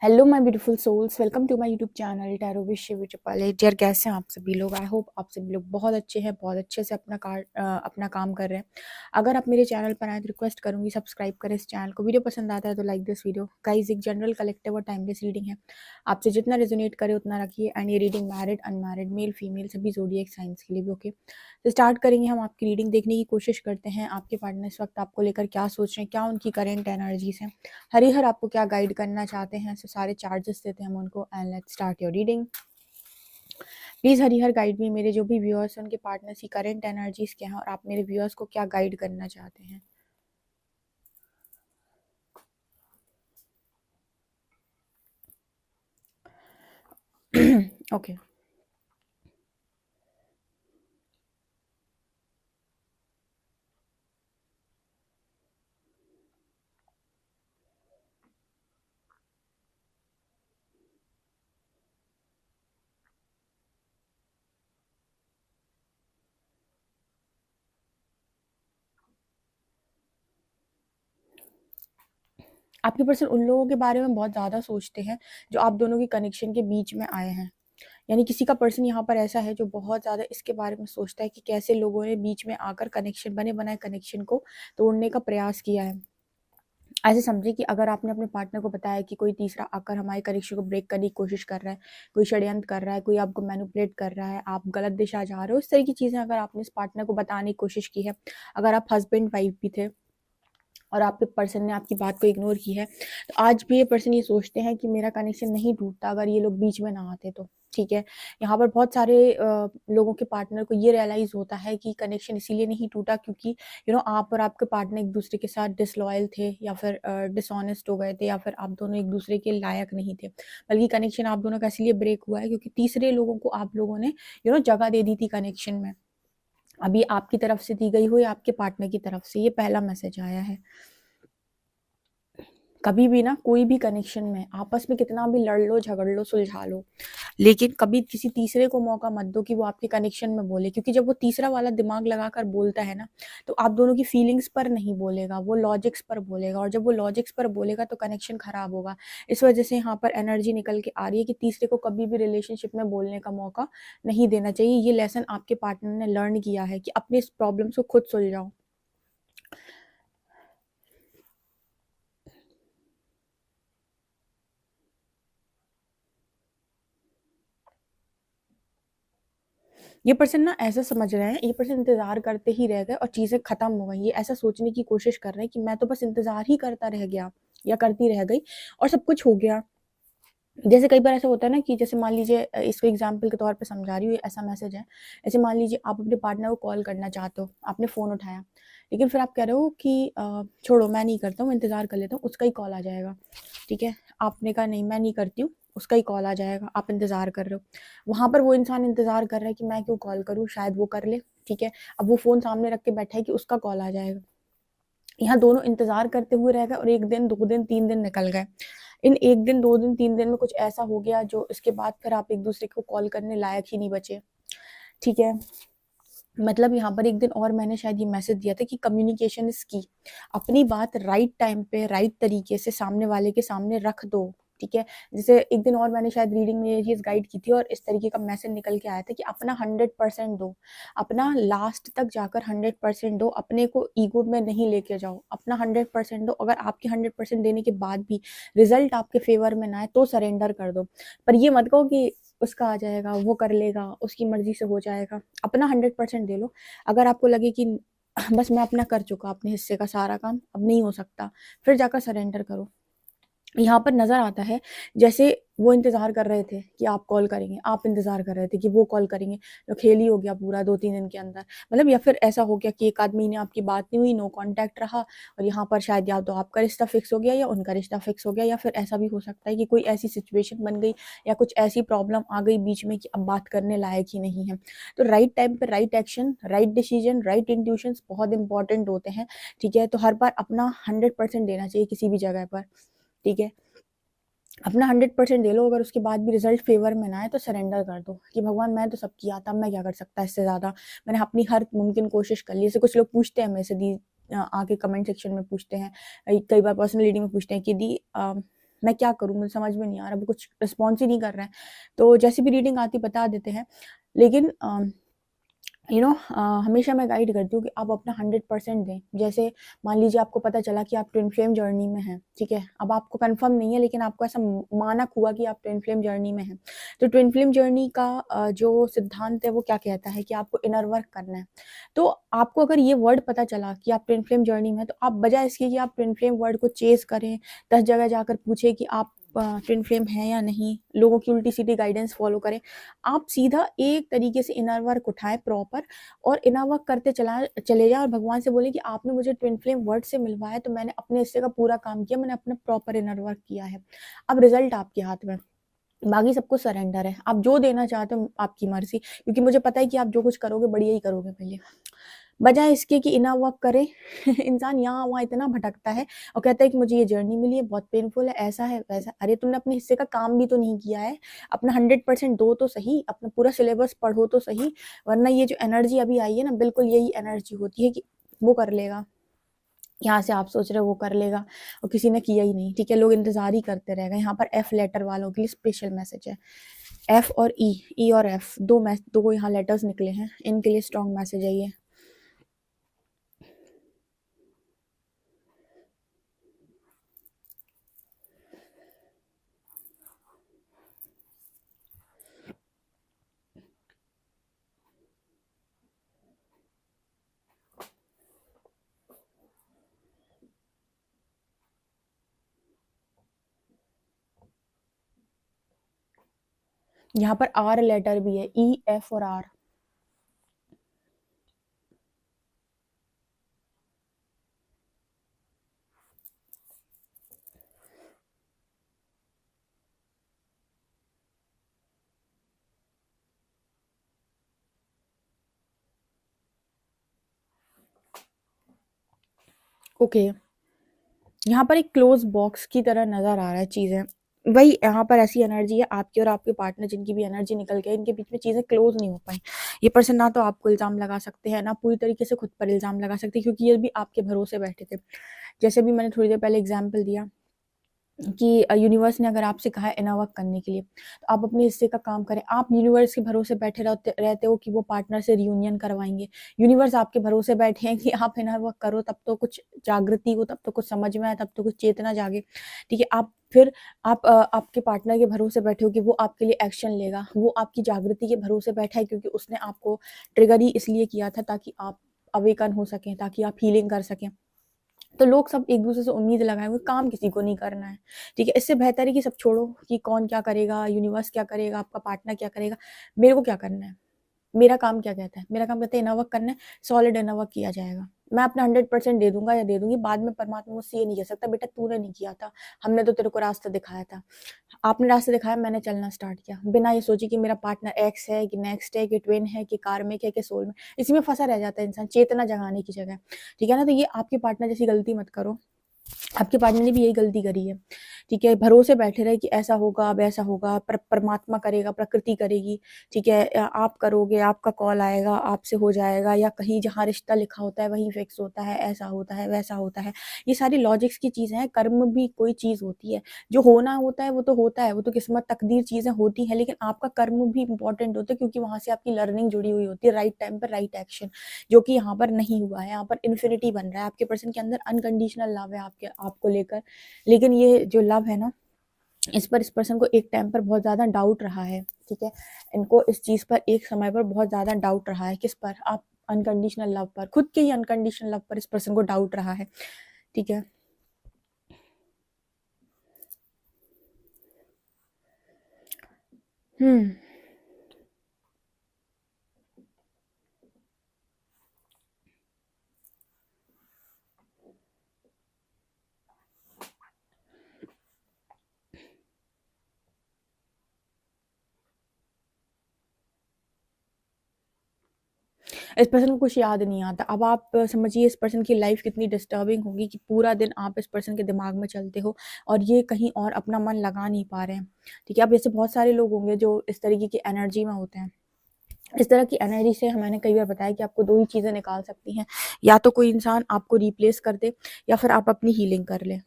Hello my beautiful souls, welcome to my YouTube channel tarot with Shivi triple eight. यार कैसे हैं आप सभी लोग? आई होप आप सभी लोग बहुत अच्छे हैं, बहुत अच्छे से अपना काम कर रहे हैं। अगर आप मेरे चैनल पर आए तो रिक्वेस्ट करूंगी सब्सक्राइब करें इस चैनल को। वीडियो पसंद आता है तो लाइक दिस वीडियो। गाइस, एक जनरल कलेक्टिव और टाइमलेस रीडिंग है, आपसे जितना रेजोनेट करे उतना रखिए। एंड ये reading married unmarried male female सभी ज़ोडिएक साइंस के लिए भी ओके। तो स्टार्ट करेंगे हम आपकी रीडिंग। देखने की कोशिश करते हैं आपके पार्टनर इस वक्त आपको लेकर क्या सोच रहे हैं, क्या उनकी करेंट एनर्जीज हैं, हरिहर आपको क्या गाइड करना चाहते हैं। सो सारे चार्जेस देते हैं हम उनको। And let's start your reading. Please Harihar guide me. मेरे जो भी व्यूअर्स हैं उनके पार्टनर्स की करंट एनर्जीज क्या है और आप मेरे व्यूअर्स को क्या गाइड करना चाहते हैं। ओके आपके पर्सन उन लोगों के बारे में बहुत ज़्यादा सोचते हैं जो आप दोनों की कनेक्शन के बीच में आए हैं। यानी किसी का पर्सन यहाँ पर ऐसा है जो बहुत ज़्यादा इसके बारे में सोचता है कि कैसे लोगों ने बीच में आकर कनेक्शन बने बनाए कनेक्शन को तोड़ने का प्रयास किया है। ऐसे समझिए कि अगर आपने अपने पार्टनर को बताया कि कोई तीसरा आकर हमारे कनेक्शन को ब्रेक करने की कोशिश कर रहा है, कोई षड्यंत्र कर रहा है, कोई आपको मैनिपुलेट कर रहा है, आप गलत दिशा जा रहे हो, इस तरह की चीज़ें अगर आपने इस पार्टनर को बताने की कोशिश की है, अगर आप हस्बैंड वाइफ भी थे और आपके पर्सन ने आपकी बात को इग्नोर की है, तो आज भी ये पर्सन ये सोचते हैं कि मेरा कनेक्शन नहीं टूटता अगर ये लोग बीच में ना आते तो। ठीक है, यहाँ पर बहुत सारे लोगों के पार्टनर को ये रियलाइज होता है कि कनेक्शन इसीलिए नहीं टूटा क्योंकि आप और आपके पार्टनर एक दूसरे के साथ डिसलॉयल थे या फिर डिसऑनेस्ट हो गए थे या फिर आप दोनों एक दूसरे के लायक नहीं थे। बल्कि कनेक्शन आप दोनों का इसलिए ब्रेक हुआ है क्योंकि तीसरे लोगों को आप लोगों ने जगह दे दी थी कनेक्शन में। अभी आपकी तरफ से दी गई हो या आपके पार्टनर की तरफ से, ये पहला मैसेज आया है। कभी भी ना कोई भी कनेक्शन में आपस में कितना भी लड़ लो झगड़ लो सुलझा लो, लेकिन कभी किसी तीसरे को मौका मत दो कि वो आपके कनेक्शन में बोले, क्योंकि जब वो तीसरा वाला दिमाग लगाकर बोलता है ना, तो आप दोनों की फीलिंग्स पर नहीं बोलेगा, वो लॉजिक्स पर बोलेगा, और जब वो लॉजिक्स पर बोलेगा तो कनेक्शन खराब होगा। इस वजह से यहाँ पर एनर्जी निकल के आ रही है कि तीसरे को कभी भी रिलेशनशिप में बोलने का मौका नहीं देना चाहिए। ये लेसन आपके पार्टनर ने लर्न किया है कि अपने इस प्रॉब्लम्स को खुद सुलझाओ। ये पर्सन ना ऐसा समझ रहे हैं, ये पर्सन इंतजार करते ही रह गए और चीज़ें खत्म हो गई। ये ऐसा सोचने की कोशिश कर रहे हैं कि मैं तो बस इंतजार ही करता रह गया या करती रह गई और सब कुछ हो गया। जैसे कई बार ऐसा होता है ना कि जैसे मान लीजिए, इसको एग्जाम्पल के तौर पे समझा रही हूँ, ऐसा मैसेज है। ऐसे मान लीजिए आप अपने पार्टनर को कॉल करना चाहते हो, आपने फ़ोन उठाया, लेकिन फिर आप कह रहे हो कि छोड़ो मैं नहीं करता हूँ, इंतज़ार कर लेता हूँ, उसका ही कॉल आ जाएगा। ठीक है, आपने कहा नहीं मैं नहीं करती हूँ, उसका ही कॉल आ जाएगा, आप इंतज़ार कर रहे हो। वहाँ पर वो इंसान इंतज़ार कर रहा है कि मैं क्यों कॉल करूँ, शायद वो कर ले। ठीक है, अब वो फ़ोन सामने रख के बैठा है कि उसका कॉल आ जाएगा। यहाँ दोनों इंतजार करते हुए रह गए और 1 दिन 2 दिन 3 दिन निकल गए। इन 1 दिन 2 दिन 3 दिन में कुछ ऐसा हो गया जो इसके बाद फिर आप एक दूसरे को कॉल करने लायक ही नहीं बचे। ठीक है, मतलब यहाँ पर एक दिन और मैंने शायद ये मैसेज दिया था कि कम्युनिकेशन इज की। अपनी बात राइट टाइम पे राइट तरीके से सामने वाले के सामने रख दो। ठीक है, जैसे एक दिन और मैंने शायद रीडिंग में ये चीज़ गाइड की थी और इस तरीके का मैसेज निकल के आया था कि अपना 100% दो, अपना लास्ट तक जाकर 100% दो, अपने को ईगो में नहीं लेके जाओ, अपना 100% दो। अगर आपके 100% देने के बाद भी रिजल्ट आपके फेवर में ना आए तो सरेंडर कर दो, पर ये मत कहो कि उसका आ जाएगा, वो कर लेगा, उसकी मर्जी से हो जाएगा। अपना 100% दे लो। अगर आपको लगे कि बस मैं अपना कर चुका अपने हिस्से का सारा काम, अब नहीं हो सकता, फिर जाकर सरेंडर करो। यहाँ पर नज़र आता है जैसे वो इंतज़ार कर रहे थे कि आप कॉल करेंगे, आप इंतज़ार कर रहे थे कि वो कॉल करेंगे, तो खेल ही हो गया पूरा 2-3 दिन के अंदर। मतलब या फिर ऐसा हो गया कि 1 आध महीने आपकी बात नहीं हुई, नो कॉन्टैक्ट रहा, और यहाँ पर शायद या तो आपका रिश्ता फिक्स हो गया या उनका रिश्ता फिक्स हो गया, या फिर ऐसा भी हो सकता है कि कोई ऐसी सिचुएशन बन गई या कुछ ऐसी प्रॉब्लम आ गई बीच में कि अब बात करने लायक ही नहीं है। तो राइट टाइम पे right action, right decision, right intuitions बहुत इंपॉर्टेंट होते हैं। ठीक है, तो हर बार अपना 100% देना चाहिए किसी भी जगह पर। ठीक है, अपना 100% दे लो, अगर उसके बाद भी रिजल्ट फेवर में ना आए तो सरेंडर कर दो कि भगवान मैं तो सब किया था, मैं क्या कर सकता इससे ज़्यादा, मैंने अपनी हर मुमकिन कोशिश कर ली। जैसे कुछ लोग पूछते हैं मेरे से, दी आके कमेंट सेक्शन में पूछते हैं, कई बार पर्सनल रीडिंग में पूछते हैं कि दी मैं क्या करूँ, मुझे समझ में नहीं आ रहा, वो कुछ रिस्पॉन्स ही नहीं कर रहा है। तो जैसी भी रीडिंग आती बता देते हैं, लेकिन हमेशा मैं गाइड करती हूँ कि आप अपना 100% दें। जैसे मान लीजिए आपको पता चला कि आप ट्विन फ्लेम जर्नी में हैं, ठीक है? अब आपको कंफर्म नहीं है, लेकिन आपको ऐसा मानक हुआ कि आप ट्विन फ्लेम जर्नी में हैं। तो ट्विन फ्लेम जर्नी का जो सिद्धांत है वो क्या कहता है कि आपको इनर वर्क करना है। तो आपको अगर ये वर्ड पता चला कि आप ट्विन फ्लेम जर्नी में हैं, तो आप बजाय इसके कि आप ट्विन फ्लेम वर्ड को चेज़ करें, 10 जगह जाकर पूछें कि आप ट्विन फ्लेम हैं या नहीं, लोगों की उल्टी-सीधी गाइडेंस फॉलो करें, आप सीधा एक तरीके से इनर वर्क उठाएँ प्रॉपर और इनर वर्क करते चले जाएँ और भगवान से बोलें कि आपने मुझे ट्विन फ्लेम वर्ड से मिलवाया, तो मैंने अपने हिस्से का पूरा काम किया, मैंने अपना प्रॉपर इनर वर्क किया है। अब रिजल्ट आपके हाथ में, बाकी सब कुछ सरेंडर है। आप जो देना चाहते हो आपकी मर्ज़ी, क्योंकि मुझे पता है कि आप जो कुछ करोगे बढ़िया ही करोगे मेरे लिए। बजाय इसके कि इनर वर्क करे इंसान यहाँ-वहाँ इतना भटकता है और कहता है कि मुझे ये जर्नी मिली है, बहुत पेनफुल है, ऐसा है, वैसा। अरे तुमने अपने हिस्से का काम भी तो नहीं किया है। अपना 100% दो तो सही, अपना पूरा सिलेबस पढ़ो तो सही, वरना ये जो एनर्जी अभी आई है ना, बिल्कुल यही एनर्जी होती है कि वो कर लेगा। यहाँ से आप सोच रहे हो वो कर लेगा और किसी ने किया ही नहीं, ठीक है? लोग इंतज़ार ही करते रह गए। यहाँ पर एफ लेटर वालों के लिए स्पेशल मैसेज है। एफ और ई और एफ, 2 यहाँ लेटर्स निकले हैं, इनके लिए स्ट्रॉन्ग मैसेज है ये। यहाँ पर आर लेटर भी है, ई, एफ और आर। ओके, यहाँ पर एक क्लोज बॉक्स की तरह नज़र आ रहा है चीज़ें। वही यहाँ पर ऐसी एनर्जी है आपकी और आपके पार्टनर जिनकी भी एनर्जी निकल गई, इनके बीच में चीज़ें क्लोज नहीं हो पाई। ये पर्सन ना तो आपको इल्ज़ाम लगा सकते हैं, ना पूरी तरीके से खुद पर इल्ज़ाम लगा सकते, क्योंकि ये भी आपके भरोसे बैठे थे। जैसे भी मैंने थोड़ी देर पहले एग्जाम्पल दिया कि यूनिवर्स ने अगर आपसे कहा है इनर वर्क करने के लिए, तो आप अपने हिस्से का काम करें। आप यूनिवर्स के भरोसे बैठे रहते हो कि वो पार्टनर से रियूनियन करवाएँगे। यूनिवर्स आपके भरोसे बैठे हैं कि आप इनर वर्क करो, तब तो कुछ जागृति हो, तब तो कुछ समझ में आए, तब तो कुछ चेतना जागे, ठीक है? आप आपके पार्टनर के भरोसे बैठे हो कि वो आपके लिए एक्शन लेगा। वो आपकी जागृति के भरोसे बैठा है क्योंकि उसने आपको ट्रिगर ही इसलिए किया था ताकि आप अवेकन हो सकें, ताकि आप हीलिंग कर सकें। तो लोग सब एक-दूसरे से उम्मीद लगाए हुए, काम किसी को नहीं करना है, ठीक है? इससे बेहतर है कि सब छोड़ो कि कौन क्या करेगा, यूनिवर्स क्या करेगा, आपका पार्टनर क्या करेगा, मेरे को क्या करना है? मेरा काम क्या कहता है? मेरा काम कहता है इनर वर्क करना है, सॉलिड इनर वर्क किया जाएगा। मैं अपना 100% दे दूँगा या दे दूँगी, बाद में परमात्मा मुझसे ये नहीं कह सकता, बेटा तूने नहीं किया था, हमने तो तेरे को रास्ता दिखाया था। आपने रास्ता दिखाया, मैंने चलना स्टार्ट किया, बिना ये सोचे कि मेरा पार्टनर एक्स है कि नेक्स्ट है कि ट्विन है कि कार्मिक है कि सोल में, इसी में फँसा रह जाता है इंसान, चेतना जगाने की जगह, ठीक है ना? तो ये आपके पार्टनर जैसी गलती मत करो। आपके पार्टनर ने भी यही गलती करी है, ठीक है? भरोसे बैठे रहे कि ऐसा होगा, वैसा होगा, परमात्मा करेगा, प्रकृति करेगी, ठीक है? आप करोगे, आपका कॉल आएगा, आपसे हो जाएगा, या कहीं जहाँ रिश्ता लिखा होता है वहीं फिक्स होता है, ऐसा होता है, वैसा होता है। ये सारी लॉजिक्स की चीज़ें हैं, कर्म भी कोई चीज़ होती है। जो होना होता है वो तो होता है, वो तो किस्मत, तकदीर चीज़ें होती हैं, लेकिन आपका कर्म भी इम्पोर्टेंट होता है क्योंकि वहाँ से आपकी लर्निंग जुड़ी हुई होती है, राइट टाइम पर राइट एक्शन, जो कि यहाँ पर नहीं हुआ है। यहाँ पर इन्फिनिटी बन रहा है, आपके पर्सन के अंदर अनकंडीशनल लव है आपको लेकर, लेकिन ये जो लव है ना, इस पर्सन को एक टाइम पर बहुत ज़्यादा डाउट रहा है, ठीक है? इनको इस चीज़ पर एक समय पर बहुत ज़्यादा डाउट रहा है, किस पर? आप अनकंडीशनल लव पर, खुद के ही अनकंडीशनल लव पर इस पर्सन को डाउट रहा है, ठीक है? हुँ। इस पर्सन को कुछ याद नहीं आता। अब आप समझिए इस पर्सन की लाइफ़ कितनी डिस्टर्बिंग होगी कि पूरा दिन आप इस पर्सन के दिमाग में चलते हो और ये कहीं और अपना मन लगा नहीं पा रहे हैं, ठीक है? अब ऐसे बहुत सारे लोग होंगे जो इस तरीके की एनर्जी में होते हैं। इस तरह की एनर्जी से मैंने कई बार बताया कि आपको 2 ही चीज़ें निकाल सकती हैं, या तो कोई इंसान आपको रिप्लेस कर दे या फिर आप अपनी हीलिंग कर लें,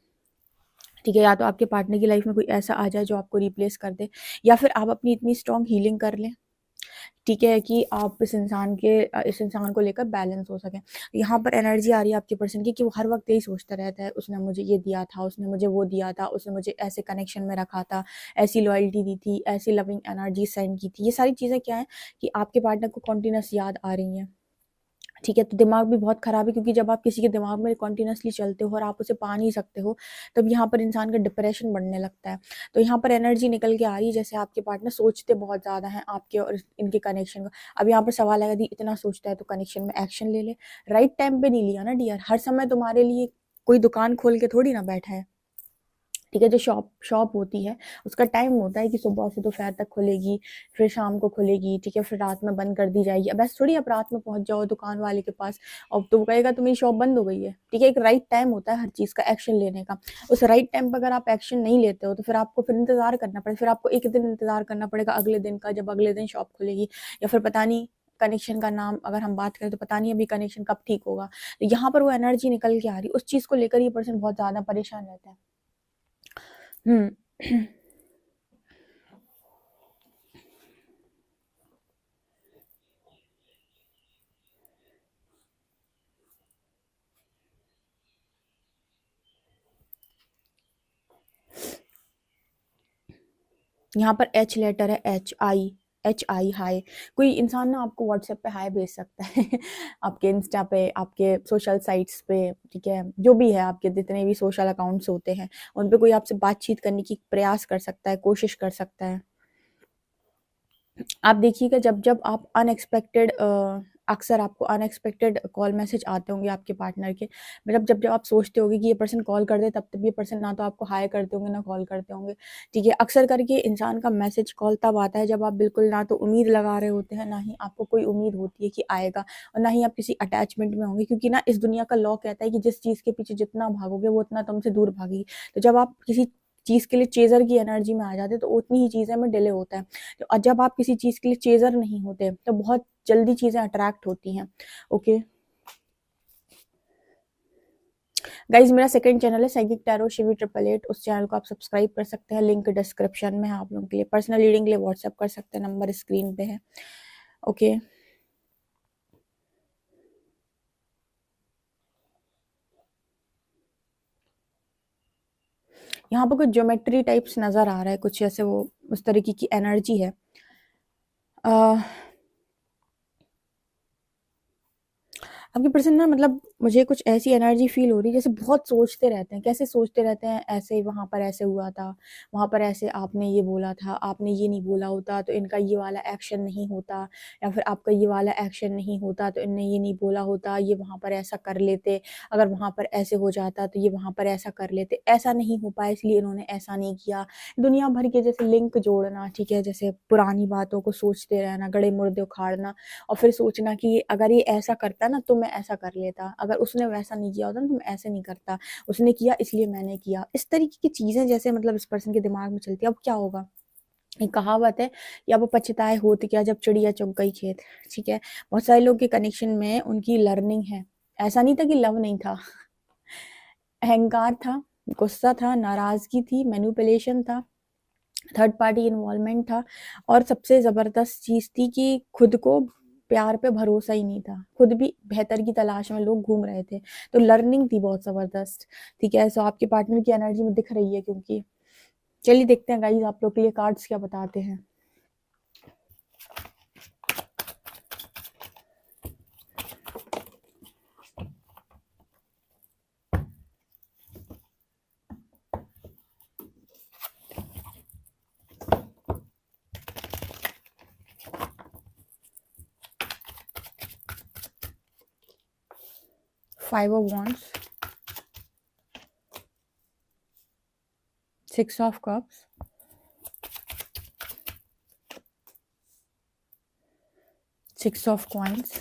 ठीक है, या तो आपके पार्टनर की लाइफ में कोई ऐसा आ जाए जो आपको रिप्लेस कर दे, या फिर आप अपनी इतनी स्ट्रॉन्ग हीलिंग कर लें, ठीक है, कि आप इस इंसान को लेकर बैलेंस हो सकें। यहाँ पर एनर्जी आ रही है आपके पर्सन की कि वो हर वक्त यही सोचता रहता है, उसने मुझे ये दिया था, उसने मुझे वो दिया था, उसने मुझे ऐसे कनेक्शन में रखा था, ऐसी लॉयल्टी दी थी, ऐसी लविंग एनर्जी सेंड की थी। ये सारी चीज़ें क्या है कि आपके पार्टनर को कॉन्टिन्यूस याद आ रही हैं, ठीक है। तो दिमाग भी बहुत ख़राब है, क्योंकि जब आप किसी के दिमाग में कंटिन्यूअसली चलते हो और आप उसे पा नहीं सकते हो, तब यहाँ पर इंसान का डिप्रेशन बढ़ने लगता है। तो यहाँ पर एनर्जी निकल के आ रही है जैसे आपके पार्टनर सोचते बहुत ज़्यादा हैं आपके और इनके कनेक्शन का। अब यहाँ पर सवाल आएगा, दी इतना सोचता है तो कनेक्शन में एक्शन ले ले। राइट टाइम पे नहीं लिया ना डियर। हर समय तुम्हारे लिए कोई दुकान खोल के थोड़ी ना बैठा है, ठीक है। जो शॉप होती है उसका टाइम होता है कि सुबह से दोपहर तक खुलेगी, फिर शाम को खुलेगी, ठीक है, फिर रात में बंद कर दी जाएगी। अब ऐसे थोड़ी आप रात में पहुंच जाओ दुकान वाले के पास और तो वो कहेगा तो मेरी शॉप बंद हो गई है, ठीक है। एक राइट टाइम होता है हर चीज़ का एक्शन लेने का। उस राइट टाइम पर अगर आप एक्शन नहीं लेते हो तो फिर आपको फिर इंतजार करना पड़ेगा, फिर आपको एक दिन इंतजार करना पड़ेगा अगले दिन का, जब अगले दिन शॉप खुलेगी, या फिर पता नहीं कनेक्शन का नाम अगर हम बात करें तो पता नहीं अभी कनेक्शन कब ठीक होगा। तो यहाँ पर वो एनर्जी निकल के आ रही, उस चीज़ को लेकर ये पर्सन बहुत ज़्यादा परेशान रहता है। यहाँ पर एच लेटर है, एच आई हाय। कोई इंसान ना आपको व्हाट्सएप पे हाय भेज सकता है आपके इंस्टा पे, आपके सोशल साइट्स पे, ठीक है, जो भी है आपके जितने भी सोशल अकाउंट्स होते हैं उन पे कोई आपसे बातचीत करने की प्रयास कर सकता है, कोशिश कर सकता है। आप देखिएगा जब जब आप अनएक्सपेक्टेड अक्सर आपको अनएक्सपेक्टेड कॉल मैसेज आते होंगे आपके पार्टनर के, मतलब जब जब आप सोचते होंगे कि ये पर्सन कॉल कर दे, तब तब ये पर्सन ना तो आपको हाय करते होंगे ना कॉल करते होंगे, ठीक है। अक्सर करके इंसान का मैसेज कॉल तब आता है जब आप बिल्कुल ना तो उम्मीद लगा रहे होते हैं, ना ही आपको कोई उम्मीद होती है कि आएगा, और ना ही आप किसी अटैचमेंट में होंगे, क्योंकि ना इस दुनिया का लॉ कहता है कि जिस चीज़ के पीछे जितना भागोगे वो उतना तुमसे दूर भागेगी। तो जब आप किसी चीज़ के लिए चेजर की एनर्जी में आ जाते हैं तो उतनी ही चीज़ें में डिले होता है। तो जब आप किसी चीज़ के लिए चेज़र नहीं होते तो बहुत जल्दी चीज़ें अट्रैक्ट होती हैं। ओके गाइज, मेरा सेकंड चैनल है साइकिक टैरो शिवी 888, उस चैनल को आप सब्सक्राइब कर सकते हैं, लिंक डिस्क्रिप्शन में है। आप लोगों के लिए पर्सनल रीडिंग के लिए व्हाट्सएप कर सकते हैं, नंबर स्क्रीन पे है। ओके यहाँ पर कुछ ज्योमेट्री टाइप्स नज़र आ रहा है, कुछ ऐसे वो उस तरीके की एनर्जी है। आपके पर्सन ना, मतलब मुझे कुछ ऐसी एनर्जी फील हो रही है जैसे बहुत सोचते रहते हैं। कैसे सोचते रहते हैं? ऐसे वहाँ पर ऐसे हुआ था, वहाँ पर ऐसे आपने ये बोला था, आपने ये नहीं बोला होता तो इनका ये वाला एक्शन नहीं होता, या फिर आपका ये वाला एक्शन नहीं होता तो इनने ये नहीं बोला होता, ये वहाँ पर ऐसा कर लेते, अगर वहाँ पर ऐसे हो जाता तो ये वहाँ पर ऐसा कर लेते, ऐसा नहीं हो पाया इसलिए इन्होंने ऐसा नहीं किया। दुनिया भर के जैसे लिंक जोड़ना, ठीक है, जैसे पुरानी बातों को सोचते रहना, गड़े मुर्दे उखाड़ना, और फिर सोचना कि अगर ये ऐसा करता ना तो मैं ऐसा कर लेता, अगर उसने वैसा नहीं किया होता ना तो मैं ऐसे नहीं करता, उसने किया इसलिए मैंने किया। इस तरीके की चीज़ें जैसे मतलब इस पर्सन के दिमाग में चलती है। अब क्या होगा, एक कहावत है कि अब पछताए होत क्या जब चिड़िया चुग गई खेत, ठीक है। बहुत सारे लोग के कनेक्शन में उनकी लर्निंग है। ऐसा नहीं था कि लव नहीं था, अहंकार था, गुस्सा था, नाराजगी थी, मैनिपुलेशन था, थर्ड पार्टी इन्वॉल्वमेंट था, और सबसे ज़बरदस्त चीज़ थी कि खुद को प्यार पे भरोसा ही नहीं था, खुद भी बेहतर की तलाश में लोग घूम रहे थे। तो लर्निंग थी बहुत ज़बरदस्त, ठीक है। सो आपके पार्टनर की एनर्जी में दिख रही है, क्योंकि चलिए देखते हैं गाइज आप लोग के लिए कार्ड्स क्या बताते हैं। Five of wands, six of cups, six of coins,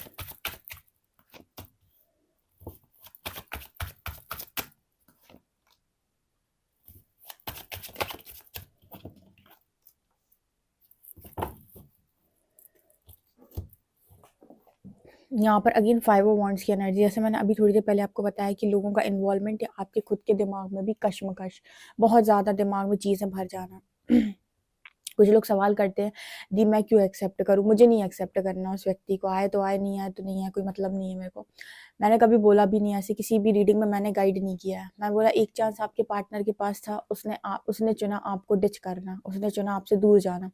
यहाँ पर अगेन 5 ऑफ वांड्स की एनर्जी, जैसे मैंने अभी थोड़ी देर पहले आपको बताया कि लोगों का इन्वॉल्वमेंट या आपके खुद के दिमाग में भी कश्मकश, बहुत ज़्यादा दिमाग में चीज़ें भर जाना। कुछ लोग सवाल करते हैं, दी मैं क्यों एक्सेप्ट करूँ, मुझे नहीं एक्सेप्ट करना उस व्यक्ति को, आए तो आए, नहीं आए तो नहीं आए, कोई मतलब नहीं है मेरे को। मैंने कभी बोला भी नहीं ऐसे, किसी भी रीडिंग में मैंने गाइड नहीं किया है। मैं बोला एक चांस आपके पार्टनर के पास था, उसने चुना आपको डिच करना, उसने चुना आपसे दूर जाना,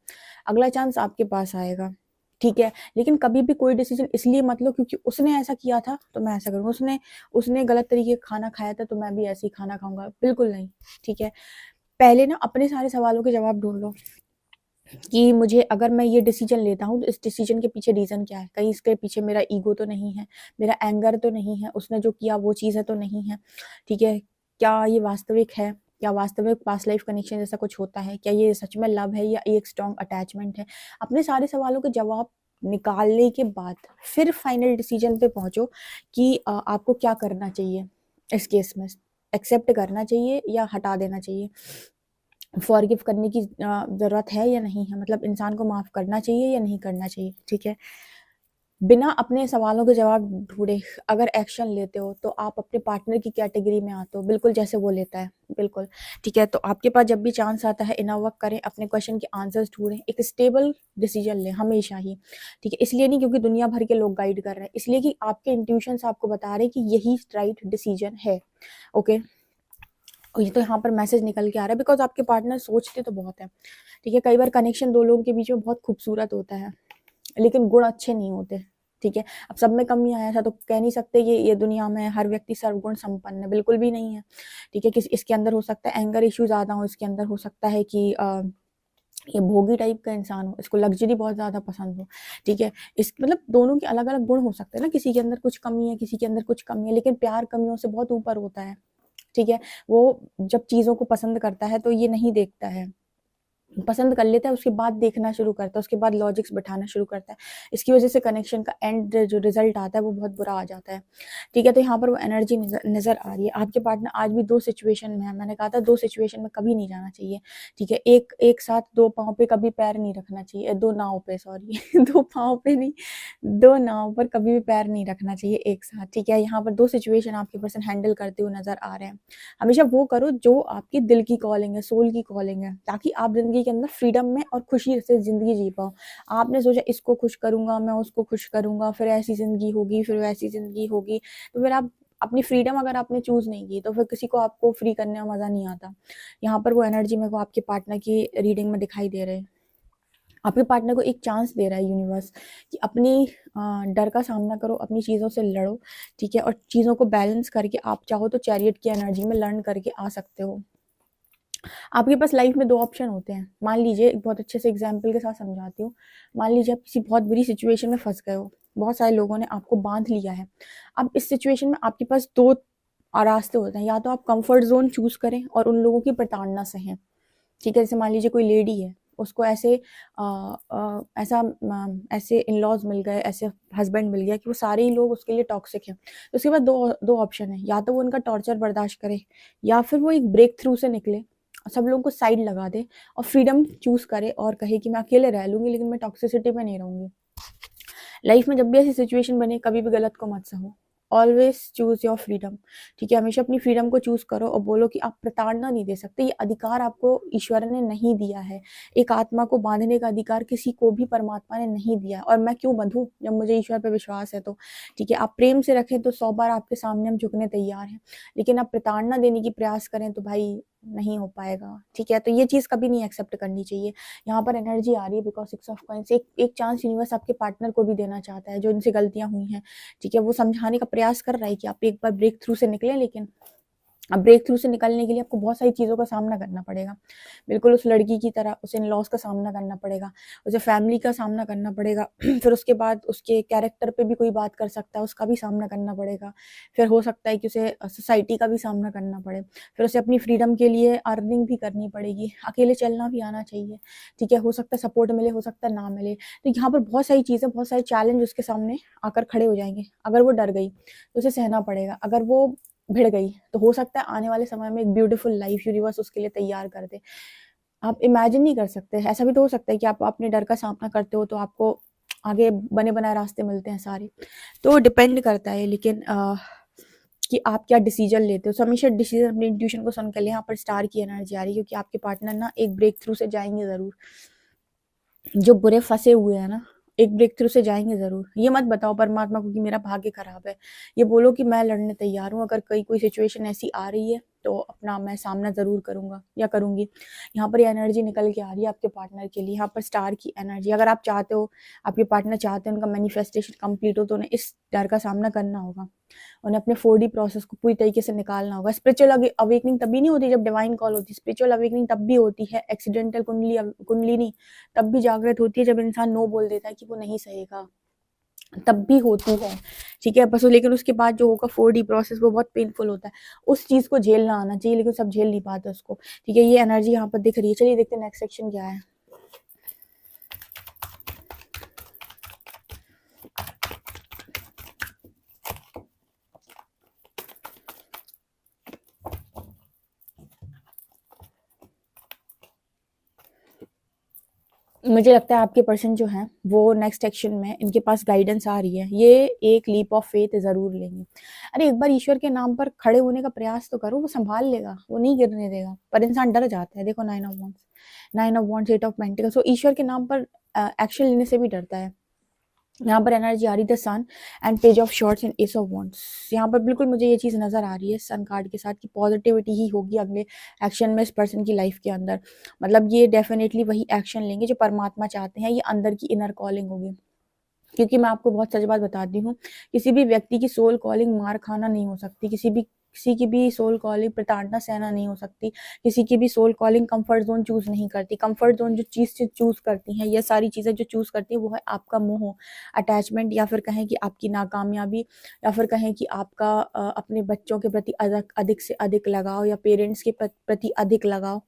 अगला चांस आपके पास आएगा, ठीक है। लेकिन कभी भी कोई डिसीजन इसलिए मत लो क्योंकि उसने ऐसा किया था तो मैं ऐसा करूँगा, उसने गलत तरीके का खाना खाया था तो मैं भी ऐसे ही खाना खाऊंगा, बिल्कुल नहीं, ठीक है। पहले ना अपने सारे सवालों के जवाब ढूंढ लो कि मुझे, अगर मैं ये डिसीजन लेता हूँ तो इस डिसीजन के पीछे रीज़न क्या है, कहीं इसके पीछे मेरा ईगो तो नहीं है, मेरा एंगर तो नहीं है, उसने जो किया वो चीज़ें तो नहीं है, ठीक है। क्या ये वास्तविक है, क्या वास्तविक पास्ट लाइफ कनेक्शन जैसा कुछ होता है, क्या ये सच में लव है या एक स्ट्रॉन्ग अटैचमेंट है। अपने सारे सवालों के जवाब निकालने के बाद फिर फाइनल डिसीजन पे पहुंचो कि आपको क्या करना चाहिए इस केस में, एक्सेप्ट करना चाहिए या हटा देना चाहिए, फॉरगिव करने की ज़रूरत है या नहीं है, मतलब इंसान को माफ़ करना चाहिए या नहीं करना चाहिए, ठीक है। बिना अपने सवालों के जवाब ढूंढे अगर एक्शन लेते हो तो आप अपने पार्टनर की कैटेगरी में आते हो, बिल्कुल जैसे वो लेता है, बिल्कुल, ठीक है। तो आपके पास जब भी चांस आता है, इनर वर्क करें, अपने क्वेश्चन के आंसर्स ढूंढें, एक स्टेबल डिसीजन लें हमेशा ही, ठीक है। इसलिए नहीं क्योंकि दुनिया भर के लोग गाइड कर रहे हैं, इसलिए कि आपके इंट्यूशंस आपको बता रहे हैं कि यही राइट डिसीजन है, ओके। और ये तो यहाँ पर मैसेज निकल के आ रहा है बिकॉज आपके पार्टनर सोचते तो बहुत है, ठीक है। कई बार कनेक्शन दो लोगों के बीच में बहुत खूबसूरत होता है लेकिन गुण अच्छे नहीं होते, ठीक है। अब सब में कमी आया था तो कह नहीं सकते कि ये दुनिया में हर व्यक्ति सर्वगुण संपन्न है, बिल्कुल भी नहीं है, ठीक है। इसके अंदर हो सकता है एंगर इश्यू ज़्यादा हो, इसके अंदर हो सकता है कि ये भोगी टाइप का इंसान हो, इसको लग्जरी बहुत ज़्यादा पसंद हो, ठीक है। इस मतलब दोनों के अलग अलग गुण हो सकते हैं ना, किसी के अंदर कुछ कमी है, किसी के अंदर कुछ कमी है, लेकिन प्यार कमियों से बहुत ऊपर होता है, ठीक है। वो जब चीज़ों को पसंद करता है तो ये नहीं देखता है, पसंद कर लेता है उसके बाद देखना शुरू करता है, उसके बाद लॉजिक्स बैठाना शुरू करता है, इसकी वजह से कनेक्शन का एंड जो रिजल्ट आता है वो बहुत बुरा आ जाता है, ठीक है। तो यहाँ पर वो एनर्जी नज़र आ रही है। आपके पार्टनर आज भी दो सिचुएशन में है, मैंने कहा था दो सिचुएशन में कभी नहीं जाना चाहिए, ठीक है। एक एक साथ दो पाँव पे कभी पैर नहीं रखना चाहिए, दो नाव पे, सॉरी दो पाँव पे नहीं, दो नाव पर कभी भी पैर नहीं रखना चाहिए एक साथ, ठीक है। यहाँ पर दो सिचुएशन आपके पर्सन हैंडल करते हुए नजर आ रहे हैं। हमेशा वो करो जो आपकी दिल की कॉलिंग है, सोल की कॉलिंग है, ताकि आप जिंदगी के अंदर फ्रीडम में और खुशी से जिंदगी जी पाओ। आपने सोचा इसको खुश करूंगा, मैं उसको खुश करूंगा, फिर ऐसी जिंदगी होगी, फिर वैसी जिंदगी होगी, तो फिर आप अपनी फ्रीडम अगर आपने चूज नहीं की तो फिर किसी को आपको फ्री करने में मजा नहीं आता। यहाँ पर वो एनर्जी मेरे को आपके पार्टनर की रीडिंग में दिखाई दे रहे हैं। आपके पार्टनर को एक चांस दे रहा है यूनिवर्स कि अपनी डर का सामना करो, अपनी चीज़ों से लड़ो, ठीक है। और चीज़ों को बैलेंस करके आप चाहो तो चैरियट की एनर्जी में लर्न करके आ सकते हो। आपके पास लाइफ में दो ऑप्शन होते हैं। मान लीजिए, एक बहुत अच्छे से एग्जाम्पल के साथ समझाती हूँ। मान लीजिए आप किसी बहुत बुरी सिचुएशन में फंस गए हो, बहुत सारे लोगों ने आपको बांध लिया है। अब इस सिचुएशन में आपके पास दो रास्ते होते हैं, या तो आप कंफर्ट जोन चूज करें और उन लोगों की प्रताड़ना सहें, ठीक है। जैसे मान लीजिए कोई लेडी है, उसको ऐसे इन लॉज मिल गए, ऐसे हस्बैंड मिल गया कि वो सारे ही लोग उसके लिए टॉक्सिक हैं। तो उसके बाद दो दो ऑप्शन है, या तो वो उनका टॉर्चर बर्दाश्त करे या फिर वो एक ब्रेक थ्रू से निकले, सब लोगों को साइड लगा दे और फ्रीडम चूज करे और कहे कि मैं अकेले रह लूंगी लेकिन मैं टॉक्सिसिटी में नहीं रहूंगी। लाइफ में जब भी ऐसी सिचुएशन बने कभी भी गलत को मत सहो, ऑलवेज चूज योर फ्रीडम, ठीक है। हमेशा अपनी फ्रीडम को चूज करो और बोलो कि आप प्रताड़ना नहीं दे सकते, ये अधिकार आपको ईश्वर ने नहीं दिया है। एक आत्मा को बांधने का अधिकार किसी को भी परमात्मा ने नहीं दिया है, और मैं क्यों बंधूं जब मुझे ईश्वर पर विश्वास है तो, ठीक है। आप प्रेम से रखें तो 100 बार आपके सामने हम झुकने तैयार हैं, लेकिन आप प्रताड़ना देने की प्रयास करें तो भाई नहीं हो पाएगा, ठीक है। तो ये चीज़ कभी नहीं एक्सेप्ट करनी चाहिए। यहाँ पर एनर्जी आ रही है बिकॉज 6 ऑफ कॉइंस, एक चांस यूनिवर्स आपके पार्टनर को भी देना चाहता है जो इनसे गलतियां हुई हैं, ठीक है। वो समझाने का प्रयास कर रहा है कि आप एक बार ब्रेक थ्रू से निकलें, लेकिन अब ब्रेक थ्रू से निकलने के लिए आपको बहुत सारी चीज़ों का सामना करना पड़ेगा, बिल्कुल उस लड़की की तरह उसे इन लॉस का सामना करना पड़ेगा, उसे फैमिली का सामना करना पड़ेगा फिर उसके बाद उसके कैरेक्टर पे भी कोई बात कर सकता है, उसका भी सामना करना पड़ेगा। फिर हो सकता है कि उसे सोसाइटी का भी सामना करना पड़े, फिर उसे अपनी फ्रीडम के लिए अर्निंग भी करनी पड़ेगी, अकेले चलना भी आना चाहिए, ठीक है। हो सकता है सपोर्ट मिले, हो सकता है ना मिले। तो यहाँ पर बहुत सारी चीज़ें, बहुत सारे चैलेंज उसके सामने आकर खड़े हो जाएंगे। अगर वो डर गई तो उसे सहना पड़ेगा, अगर वो भिड़ गई तो हो सकता है आने वाले समय में एक ब्यूटीफुल लाइफ यूनिवर्स उसके लिए तैयार कर दे। आप इमेजिन नहीं कर सकते, ऐसा भी तो हो सकता है कि आप अपने डर का सामना करते हो तो आपको आगे बने बनाए रास्ते मिलते हैं सारे। तो डिपेंड करता है लेकिन कि आप क्या डिसीजन लेते हो। सो हमेशा डिसीजन अपने इंट्यूशन को सुन कर ले। यहाँ पर स्टार की एनर्जी आ रही है क्योंकि आपके पार्टनर ना एक ब्रेक थ्रू से जाएंगे ज़रूर। जो बुरे फंसे हुए हैं ना, एक ब्रेक थ्रू से जाएंगे ज़रूर। ये मत बताओ परमात्मा को कि मेरा भाग्य खराब है, ये बोलो कि मैं लड़ने तैयार हूँ। अगर कोई सिचुएशन ऐसी आ रही है तो अपना मैं सामना ज़रूर करूँगा या करूँगी। यहाँ पर ये एनर्जी निकल के आ रही है आपके पार्टनर के लिए। यहाँ पर स्टार की एनर्जी, अगर आप चाहते हो, आपके पार्टनर चाहते हैं उनका मैनिफेस्टेशन कंप्लीट हो, तो उन्हें इस डर का सामना करना होगा। उन्हें अपने 4D प्रोसेस को पूरी तरीके से निकालना होगा। स्पिरिचुअल अवेकनिंग तभी नहीं होती जब डिवाइन कॉल होती है। स्पिरिचुअल अवेकनिंग तब भी होती है, एक्सीडेंटल कुंडली नहीं, तब भी जागृत होती है जब इंसान नो बोल देता है कि वो नहीं सहेगा, तब भी होती है। ठीक है, बस लेकिन उसके बाद जो होगा 4D प्रोसेस वो बहुत पेनफुल होता है। उस चीज़ को झेलना आना चाहिए, लेकिन सब झेल नहीं पाते उसको। ठीक है, ये एनर्जी यहाँ पर दिख रही है। चलिए देखते हैं नेक्स्ट सेक्शन क्या है। मुझे लगता है आपके पर्सन जो हैं वो नेक्स्ट एक्शन में इनके पास गाइडेंस आ रही है। ये एक लीप ऑफ फेथ ज़रूर लेंगे। अरे एक बार ईश्वर के नाम पर खड़े होने का प्रयास तो करो, वो संभाल लेगा, वो नहीं गिरने देगा। पर इंसान डर जाता है। देखो 9 ऑफ वॉन्ड्स 8 ऑफ पेंटिकल्स। सो ईश्वर के नाम पर एक्शन लेने से भी डरता है। यहाँ पर एनर्जी आ रही है sun and page of swords and ace of wands. यहाँ पर बिल्कुल मुझे ये चीज़ नज़र आ रही है सन कार्ड के साथ कि पॉजिटिविटी ही होगी अगले एक्शन में इस पर्सन की लाइफ के अंदर। मतलब ये डेफिनेटली वही एक्शन लेंगे जो परमात्मा चाहते हैं। ये अंदर की इनर कॉलिंग होगी। क्योंकि मैं आपको बहुत सच बात बताती हूँ, किसी भी व्यक्ति की सोल कॉलिंग मार खाना नहीं हो सकती। किसी की भी सोल कॉलिंग प्रताड़ना सहना नहीं हो सकती। किसी की भी soul calling comfort zone choose नहीं करती। कंफर्ट जोन जो चीज़ से चूज करती हैं, ये सारी चीज़ें जो चूज करती हैं वो है आपका मोह, अटैचमेंट, या फिर कहें कि आपकी नाकामयाबी, या फिर कहें कि आपका अपने बच्चों के प्रति अधिक से अधिक लगाव, या पेरेंट्स के प्रति अधिक लगाव,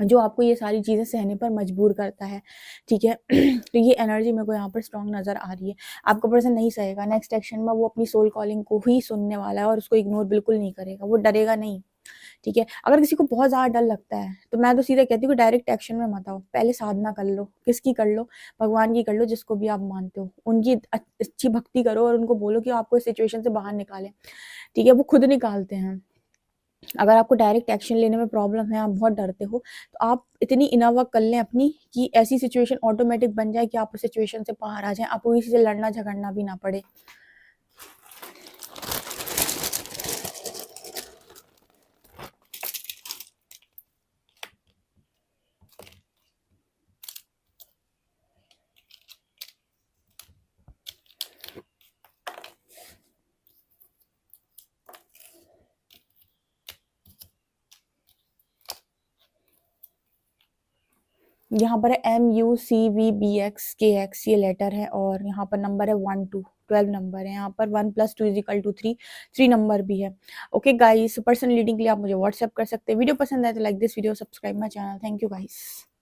जो आपको ये सारी चीज़ें सहने पर मजबूर करता है। ठीक है तो ये एनर्जी मेरे को यहाँ पर स्ट्रॉन्ग नज़र आ रही है। आपका पर्सन नहीं सहेगा। नेक्स्ट एक्शन में वो अपनी सोल कॉलिंग को ही सुनने वाला है और उसको इग्नोर बिल्कुल नहीं करेगा। वो डरेगा नहीं। ठीक है, अगर किसी को बहुत ज़्यादा डर लगता है तो मैं तो सीधा कहती हूँ कि डायरेक्ट एक्शन में मत आओ। पहले साधना कर लो। किसकी कर लो? भगवान की कर लो, जिसको भी आप मानते हो। उनकी अच्छी भक्ति करो और उनको बोलो कि आपको इस सिचुएशन से बाहर निकालें। ठीक है, वो खुद निकालते हैं। अगर आपको डायरेक्ट एक्शन लेने में प्रॉब्लम है, आप बहुत डरते हो, तो आप इतनी इनर वर्क कर लें अपनी कि ऐसी सिचुएशन ऑटोमेटिक बन जाए कि आप उस सिचुएशन से बाहर आ जाएं, आपको किसी से लड़ना झगड़ना भी ना पड़े। यहाँ पर है MUCVBXKX, ये लेटर है, और यहाँ पर नंबर है 1 2 12 नंबर है। यहाँ पर 1 + 2 = 3 नंबर भी है। ओके गाइस, पर्सनल रीडिंग के लिए आप मुझे व्हाट्सएप कर सकते हैं। वीडियो पसंद आए तो like this video, subscribe my channel. Thank you guys.